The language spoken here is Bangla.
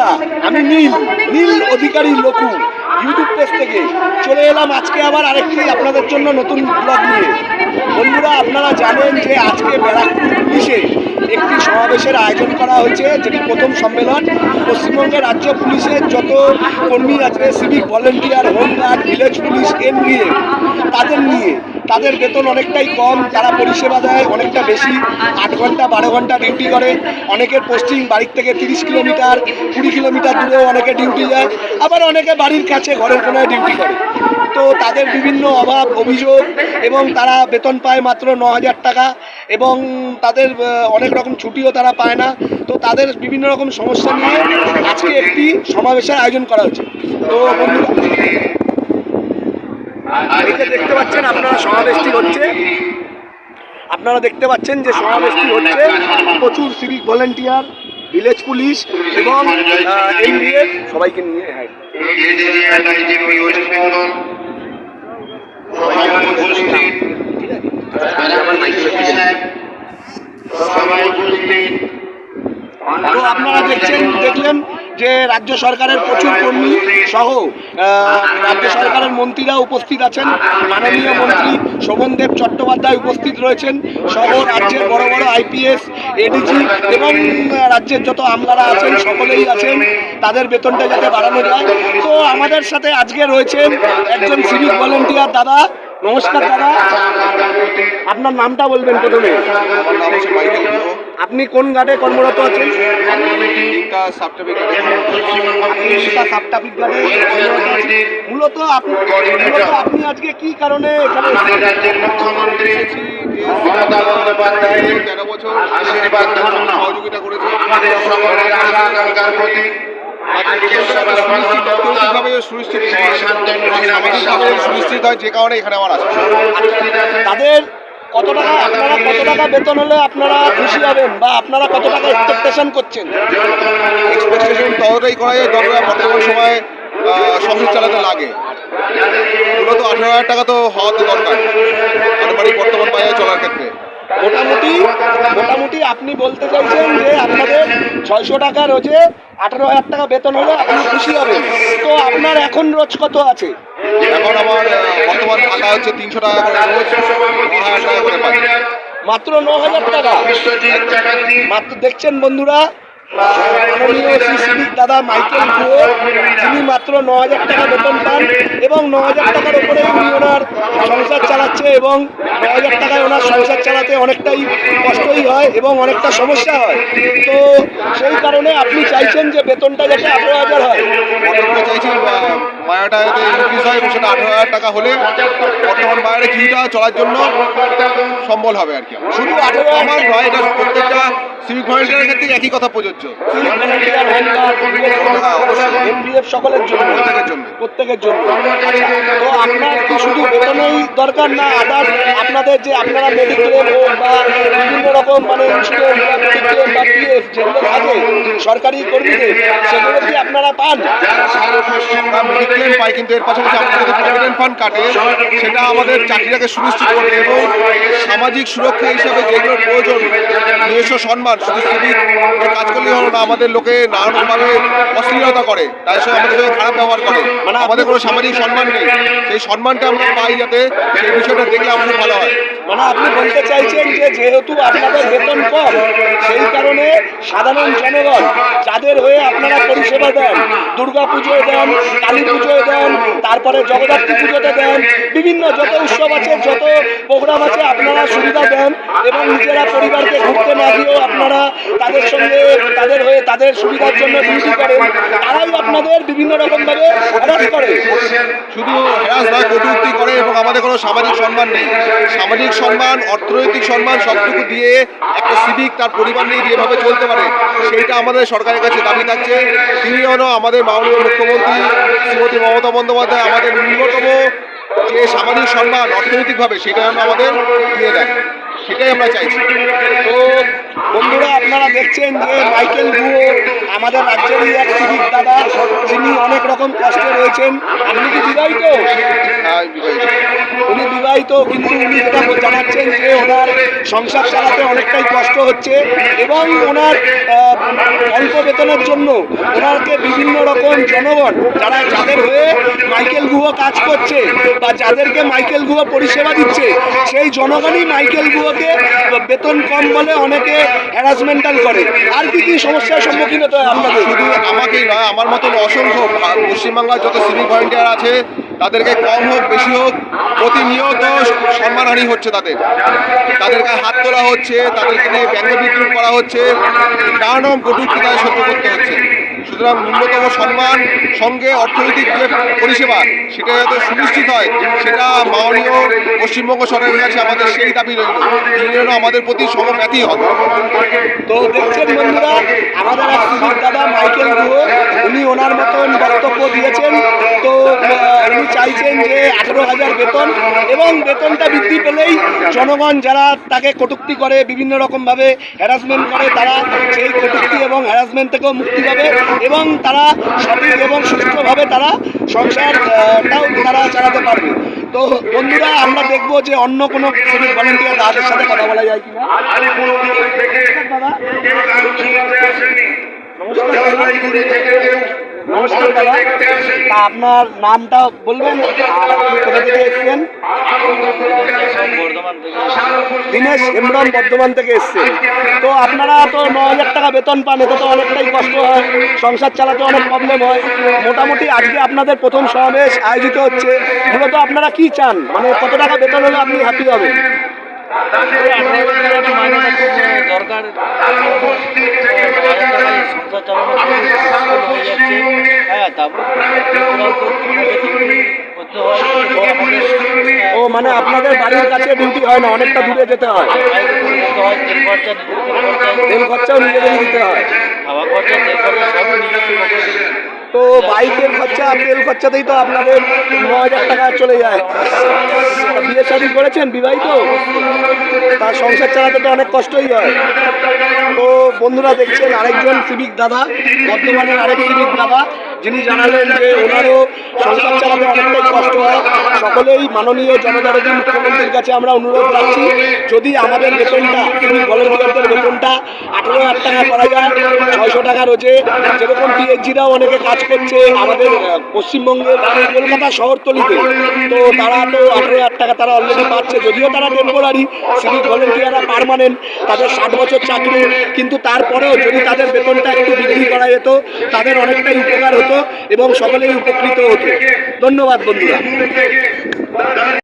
বন্ধুরা, আমি নীল অধিকারী লোকু ইউটিউব পেজ থেকে চলে এলাম আজকে আবার আরেকটি আপনাদের জন্য নতুন ব্লগ নিয়ে। বন্ধুরা, আপনারা জানেন যে আজকে ব্যারাকপুর পুলিশে একটি সমাবেশের আয়োজন করা হয়েছে, যেটি প্রথম সম্মেলন। পশ্চিমবঙ্গের রাজ্য পুলিশের যত কর্মী আছে, civic volunteer, home guard, village police, NDF, তাদের নিয়ে তাদের বেতন অনেকটাই কম, তারা পরিষেবা দেয় অনেকটা বেশি, 8 ঘন্টা 12 ঘন্টা ডিউটি করে। অনেকের পোস্টিং বাড়ির থেকে 30 কিলোমিটার 20 কিলোমিটার দূরেও অনেকে ডিউটি যায়, আবার অনেকে বাড়ির কাছে ঘরের কোনায় ডিউটি করে। তো তাদের বিভিন্ন অভাব অভিযোগ, এবং তারা বেতন পায় মাত্র 9,000 টাকা, এবং তাদের অনেক রকম ছুটিও তারা পায় না। তো তাদের বিভিন্ন রকম সমস্যা নিয়ে আজকে একটি সমাবেশের আয়োজন করা হয়েছে। তো বন্ধুরা, দেখতে পাচ্ছেন আপনারা সমাবেশটি হচ্ছে, আপনারা দেখতে পাচ্ছেন যে সমাবেশটি হচ্ছে প্রচুর সিভিক ভলেন্টিয়ার, ভিলেজ পুলিশ এবং এনডিএফ সবাইকে নিয়ে। তো আপনারা দেখলেন যে রাজ্য সরকারের প্রচুর কর্মী সহ রাজ্য সরকারের মন্ত্রীরা উপস্থিত আছেন। মাননীয় মন্ত্রী শোভনদেব চট্টোপাধ্যায় উপস্থিত রয়েছেন, সহ রাজ্যের বড় বড় আইপিএস, এডিজি এবং রাজ্যের যত আমলারা আছেন সকলেই আছেন, তাদের বেতনটা যাতে বাড়ানো যায়। তো আমাদের সাথে আজকে রয়েছেন একজন সিভিক ভলেন্টিয়ার দাদা। নমস্কার দাদা, আপনার নামটা বলবেন প্রথমে। আপনি কোন গার্ডে কর্মরত আছেন? সাব ট্রাফিক গার্ডে মূলত আপনি আজকে কি কারণে এখানে? 13 বছর সহযোগিতা করেছে সুনিশ্চিত হয়, যে কারণে এখানে আমার আছে। তাদের আপনারা কত টাকা বেতন হলে আপনারা খুশি হবেন, বা আপনারা কত টাকা এক্সপেকটেশন করছেন? এক্সপেকটেশন ততটাই করা যায় যতটা বর্তমান সময়ে সংসার চালাতে লাগে। মূলত 18,000 টাকা তো হওয়া তো দরকার পারিবারিক বর্তমান বাজারে চলার ক্ষেত্রে। মোটামুটি আপনি বলতে চাইছেন যে আপনাদের 600 টাকা রোজে 18,000 টাকা বেতন হলে আপনি খুশি হবেন। তো আপনার এখন রোজ কত আছে? এখন আমার বর্তমান টাকা হচ্ছে 300 টাকা করে রোজ, 9,000 টাকা করে পাই। মাত্র 9,000 টাকা। মাত্র দেখছেন বন্ধুরা, মাননীয় সিভিক দাদা মাইকেল গুহ, যিনি মাত্র 9,000 টাকা বেতন পান, এবং 9,000 টাকার উপরে উনি ওনার সংসার চালাচ্ছে, এবং 9,000 টাকায় ওনার সংসার চালাতে অনেকটাই কষ্টই হয় এবং অনেকটা সমস্যা হয়। তো সেই কারণে আপনি চাইছেন যে বেতনটা যাতে 18,000 হয়। বেতনটা চাইছি মায়াটা যাতে ইনক্রিজ হয়, এবং সেটা 18,000 টাকা হলে বর্তমান বাজারে কিছুটা চলার জন্য সম্বল হবে আর কি। শুধু 18,000 আমার নয়, এটা প্রত্যেকটা সিভিক ভলেন্টিয়ারের ক্ষেত্রে একই কথা প্রযোজ্য। সকলের জন্য, প্রত্যেকের জন্য। তো আপনার কি শুধু বেতনই দরকার, না আদার আপনাদের যে আপনারা মেডিক্লেম হোক বা বিভিন্ন রকম মানে ইন্স্যুরেন্স বা মেডিক্লেম বা পিএফ যেগুলো থাকে সরকারি কর্মীদের, সেগুলো কি আপনারা পান? মেডিক্লেম পাই, কিন্তু এর পাশাপাশি আমাদের যদি প্রভিডেন্ট ফান্ড কাটে, সেটা আমাদের চাকরিটাকে সুনিশ্চিত করবে, এবং সামাজিক সুরক্ষা হিসাবে যেগুলোর প্রয়োজন, নিজস্ব সম্মান, শুধু সিভিক কাজ করলেই হলো না, আমাদের লোকে নানানভাবে অশ্লীলতা করে, তার সঙ্গে আমাদের সঙ্গে খারাপ ব্যবহার করে, মানে আমাদের কোনো সামাজিক সম্মান নেই। সেই সম্মানটা আমরা পাই, যাতে সেই বিষয়টা দেখলে আমাদের ভালো হয়। মানে আপনি বলতে চাইছেন যে যেহেতু আপনাদের বেতন কম, সেই কারণে সাধারণ জনগণ যাদের হয়ে আপনারা পরিষেবা দেন, দুর্গা পুজোয় দেন, কালী পুজোয় দেন, তারপরে জগদ্ধাত্রী পুজোতে দেন, বিভিন্ন যত উৎসব আছে, যত প্রোগ্রাম আছে, আপনারা সুবিধা দেন, এবং নিজেরা পরিবারকে ঘুরতে না দিয়েও আপনারা তাদের সঙ্গে তাদের হয়ে তাদের সুবিধার জন্য ডিউটি করেন, তারাই আপনাদের বিভিন্ন রকমভাবে হ্যারাস করে। শুধু হ্যারাস নয়, কটূক্তি করে, এবং আমাদের কোনো সামাজিক সম্মান নেই। সামাজিক সম্মান, অর্থনৈতিক সম্মান সবটুকু দিয়ে একটা সিভিক তার পরিবার নিয়ে যেভাবে চলতে পারে, সেইটা আমাদের সরকারের কাছে দাবি থাকছে। তিনি যেন আমাদের মাননীয় মুখ্যমন্ত্রী শ্রীমতী মমতা বন্দ্যোপাধ্যায় আমাদের ন্যূনতম যে সামাজিক সম্মান অর্থনৈতিকভাবে, সেটা যেন আমাদের দিয়ে দেন, সেটাই আমরা চাইছি। তো বন্ধুরা আপনারা দেখছেন যে মাইকেল গুহ আমাদের রাজ্যেরই এক সিভিক দাদা, যিনি অনেক রকম কষ্টে রয়েছেন। আপনি কি বিবাহিত? হ্যাঁ, বিবাহিত। উনি বিবাহিত, কিন্তু উনি যেটা জানাচ্ছেন যে ওনার সংসার চালাতে অনেকটাই কষ্ট হচ্ছে এবং ওনার অল্প বেতনের জন্য ওনাকে বিভিন্ন রকম জনগণ যাদের হয়ে মাইকেল গুহ কাজ করছে বা যাদেরকে মাইকেল গুহ পরিষেবা দিচ্ছে, সেই জনগণই মাইকেল গুহকে বেতন কম বলে অনেকে হ্যারাসমেন্টাল করে। আর কি কি সমস্যার সম্মুখীন হতে হয় আপনাদের? শুধু আমাকেই নয়, আমার মতন অসংখ্য পশ্চিমবাংলার যত সিভিক ভলেন্টিয়ার আছে তাদেরকে কম হোক বেশি হোক প্রতিনিয়ত সম্মানহানি হচ্ছে। তাদেরকে হাত তোলা হচ্ছে, তাদেরকে নিয়ে ব্যঙ্গ বিদ্রুপ করা হচ্ছে, নানান কটূক্তি তাদের সহ্য করতে হচ্ছে। সুতরাং ন্যূনতম সম্মান সঙ্গে অর্থনৈতিক যে পরিষেবা সেটা যাতে সুনিশ্চিত হয়, সেটা মাননীয় পশ্চিমবঙ্গ সরকারের কাছে আমাদের সেই দাবি রইল। তিনি যেন আমাদের প্রতি সমব্যথী হন। তো দেখছেন বন্ধুরা, আমাদের এক সিভিক দাদা মাইকেল গুহ, উনি ওনার মতন বক্তব্য দিয়েছেন। তো উনি চাইছেন যে 18,000 বেতন, এবং বেতনটা বৃদ্ধি পেলেই জনগণ যারা তাকে কটূক্তি করে, বিভিন্ন রকমভাবে হ্যারাসমেন্ট করে, তারা সেই কটূক্তি এবং হ্যারাসমেন্ট থেকেও মুক্তি পাবে এবং তারা সঠিক এবং সুষ্ঠুভাবে তারা সংসারটাও তারা চালাতে পারবে। তো বন্ধুরা, আমরা দেখবো যে অন্য কোনো সিভিক ভলেন্টিয়ার দাদাদের সাথে কথা বলা যায় কিনা। দাদা নমস্কার দাদা, তা আপনার নামটা বলবেন আর আপনি কোথা থেকে এসছেন? দীনেশ হেমব্রম বর্ধমান থেকে এসছেন। তো আপনারা তো 9,000 টাকা বেতন পান, এতে তো অনেকটাই কষ্ট হয়, সংসার চালাতে অনেক প্রবলেম হয়। মোটামুটি আজকে আপনাদের প্রথম সমাবেশ আয়োজিত হচ্ছে, মূলত আপনারা কি চান, মানে কত টাকা বেতন হলে আপনি হ্যাপি হবেন? দরকার সংসার চালানো হয়ে যাচ্ছে। হ্যাঁ, তারপর ও মানে আপনাদের বাড়ির কাছে ডিউটি হয় না, অনেকটা দূরে যেতে হয়, তেল খরচাও নিজেদেরই দিতে হয়। খাওয়া খরচা, তেল খরচা সবই নিজস্ব। তো বাইকের খরচা তেল খরচাতেই তো আপনাদের 9,000 টাকা চলে যায়। বিয়ে শাদী করেছেন, বিবাহিত? তার সংসার চালাতে তো অনেক কষ্টই হয়। তো বন্ধুরা দেখছেন আরেকজন সিভিক দাদা, বর্তমানে আরেক সিভিক দাদা, যিনি জানালেন যে ওনারও সংসার চালাতে অনেকটাই কষ্ট হয়। সকলেই মাননীয় জনদরদী মুখ্যমন্ত্রীর কাছে আমরা অনুরোধ রাখছি, যদি আমাদের বেতনটা, সিভিক ভলেন্টিয়ারদের বেতনটা 18,000 টাকা করা যায়, 600 টাকা রোজে, যেরকম পিএইচজিরাও অনেকে কাজ করছে আমাদের পশ্চিমবঙ্গের কলকাতা শহরতলিতে, তো তারা তো 18,000 টাকা তারা অলরেডি পাচ্ছে। যদিও তারা টেম্পোরারি, সিভিক ভলেন্টিয়াররা পার্মানেন্ট, তাদের 60 বছর চাকরি, কিন্তু তারপরেও যদি তাদের বেতনটা একটু বৃদ্ধি করা যেত তাদের অনেকটাই উপকার হতো এবং সকলেই উপকৃত হতো। ধন্যবাদ বন্ধুরা।